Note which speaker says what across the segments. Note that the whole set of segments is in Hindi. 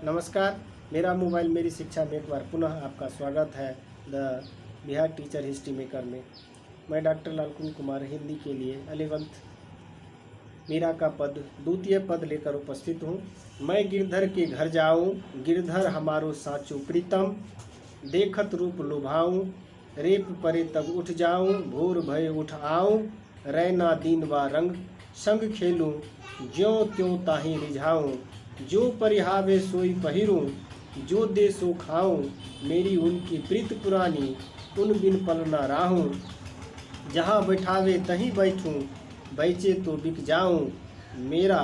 Speaker 1: नमस्कार, मेरा मोबाइल मेरी शिक्षा में एक बार पुनः आपका स्वागत है the Bihar teacher history maker में। मैं डॉक्टर लालकुन कुमार हिंदी के लिए 11th मीरा का पद द्वितीय पद लेकर उपस्थित हूँ। मैं गिरधर के घर जाऊँ, गिरधर हमारो साचो प्रीतम, देखत रूप लुभाऊँ, रेप परे तब उठ जाऊँ, भोर भय उठ आऊँ, रैना दीन वा रंग, संग खेलूँ, ज्यों त्यों ताहि रिझाऊँ, जो परिहावे सोई पहिरूँ, जो दे सो खाऊँ, मेरी उनकी प्रीत पुरानी, उन बिन पल न राहूँ, जहाँ बैठावे तहीं बैठूँ, बैचे तो बिक जाऊँ, मेरा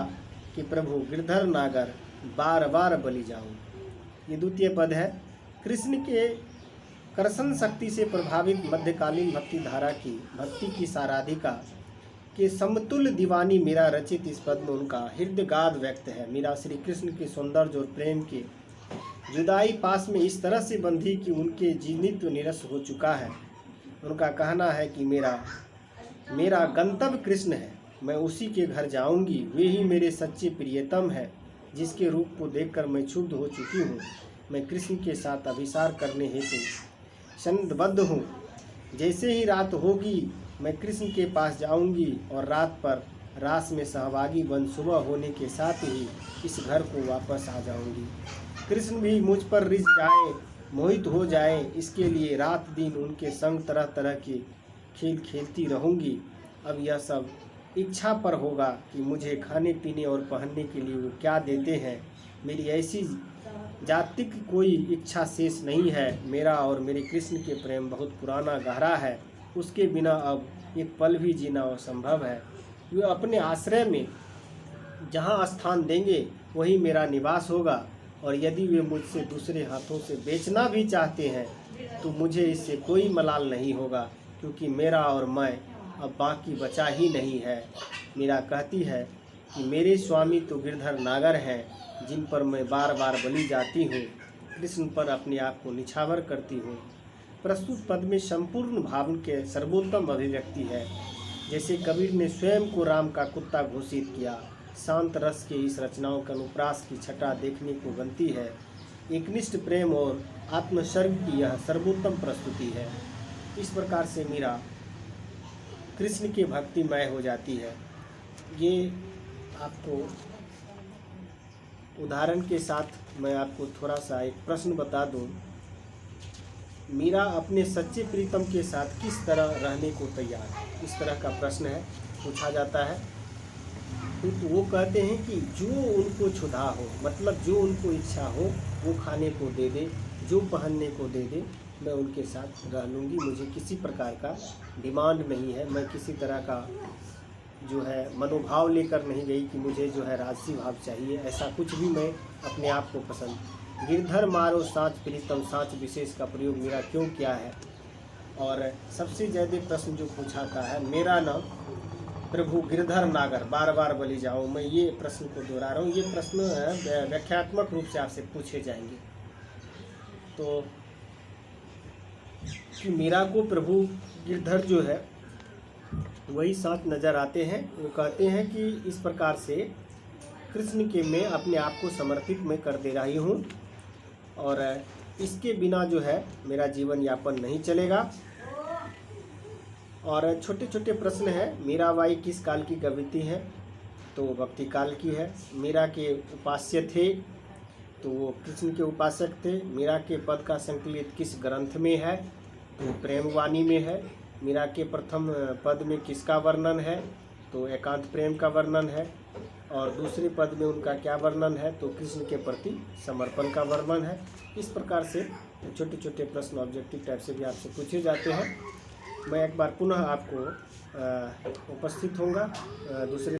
Speaker 1: कि प्रभु गिरधर नागर, बार बार बलि जाऊँ। ये द्वितीय पद है। कृष्ण के कर्षण शक्ति से प्रभावित मध्यकालीन भक्ति धारा की भक्ति की साराधिका के समतुल्य दीवानी मीरा रचित इस पद में उनका हृदयगाद व्यक्त है। मीरा श्री कृष्ण के सौंदर्य और प्रेम के जुदाई पास में इस तरह से बंधी कि उनके जीवित्व निरस हो चुका है। उनका कहना है कि मेरा गंतव्य कृष्ण है, मैं उसी के घर जाऊंगी, वे ही मेरे सच्चे प्रियतम है, जिसके रूप को देखकर मैं क्षुब्ध हो चुकी हूँ। मैं कृष्ण के साथ अभिसार करने हेतु संबद्ध हूँ। जैसे ही रात होगी मैं कृष्ण के पास जाऊंगी और रात पर रास में सहभागी बन सुबह होने के साथ ही इस घर को वापस आ जाऊंगी। कृष्ण भी मुझ पर रिझ जाए, मोहित हो जाए, इसके लिए रात दिन उनके संग तरह तरह के खेल खेलती रहूंगी। अब यह सब इच्छा पर होगा कि मुझे खाने पीने और पहनने के लिए वो क्या देते हैं। मेरी ऐसी जातिक कोई इच्छा शेष नहीं है। मेरा और मेरे कृष्ण के प्रेम बहुत पुराना गहरा है, उसके बिना अब एक पल भी जीना असंभव है। वे अपने आश्रय में जहाँ स्थान देंगे वही मेरा निवास होगा, और यदि वे मुझसे दूसरे हाथों से बेचना भी चाहते हैं तो मुझे इससे कोई मलाल नहीं होगा, क्योंकि मेरा और मैं अब बाकी बचा ही नहीं है। मीरा कहती है कि मेरे स्वामी तो गिरधर नागर हैं, जिन पर मैं बार बार बलि जाती हूँ, कृष्ण पर अपने आप को निछावर करती हूँ। प्रस्तुत पद में संपूर्ण भाव के सर्वोत्तम अभिव्यक्ति है। जैसे कबीर ने स्वयं को राम का कुत्ता घोषित किया, शांत रस के इस रचनाओं के अनुप्रास की छटा देखने को बनती है। एकनिष्ठ प्रेम और आत्मसर्ग की यह सर्वोत्तम प्रस्तुति है। इस प्रकार से मीरा कृष्ण के भक्तिमय हो जाती है। ये आपको उदाहरण के साथ मैं आपको थोड़ा सा एक प्रश्न बता दूं। मीरा अपने सच्चे प्रीतम के साथ किस तरह रहने को तैयार है, इस तरह का प्रश्न है, पूछा जाता है। तो वो कहते हैं कि जो उनको क्षुधा हो, मतलब जो उनको इच्छा हो वो खाने को दे दे, जो पहनने को दे दे, मैं उनके साथ रह लूँगी। मुझे किसी प्रकार का डिमांड नहीं है, मैं किसी तरह का जो है मनोभाव लेकर नहीं गई कि मुझे जो है राजसी भाव चाहिए, ऐसा कुछ भी मैं अपने आप को पसंद। गिरधर मारो साँच प्रीतम, साँच विशेष का प्रयोग मेरा क्यों किया है। और सबसे ज़्यादा प्रश्न जो पूछाता है, मेरा नाम प्रभु गिरधर नागर, बार बार बलि जाऊँ, मैं ये प्रश्न को दोहरा रहा हूँ। ये प्रश्न व्याख्यात्मक रूप से आपसे पूछे जाएंगे। तो कि मीरा को प्रभु गिरधर जो है वही साथ नज़र आते हैं। वो कहते हैं कि इस प्रकार से कृष्ण के मैं अपने आप को समर्पित मैं कर दे रही हूँ, और इसके बिना जो है मेरा जीवन यापन नहीं चलेगा। और छोटे छोटे प्रश्न हैं। मीराबाई किस काल की कवित्री है, तो भक्ति काल की है। मीरा के उपास्य थे, तो वो कृष्ण के उपासक थे। मीरा के पद का संकलित किस ग्रंथ में है, तो प्रेमवाणी में है। मीरा के प्रथम पद में किसका वर्णन है, तो एकांत प्रेम का वर्णन है। और दूसरे पद में उनका क्या वर्णन है, तो कृष्ण के प्रति समर्पण का वर्णन है। इस प्रकार से छोटे छोटे प्रश्न ऑब्जेक्टिव टाइप से भी आपसे पूछे जाते हैं। मैं एक बार पुनः आपको उपस्थित होऊंगा दूसरे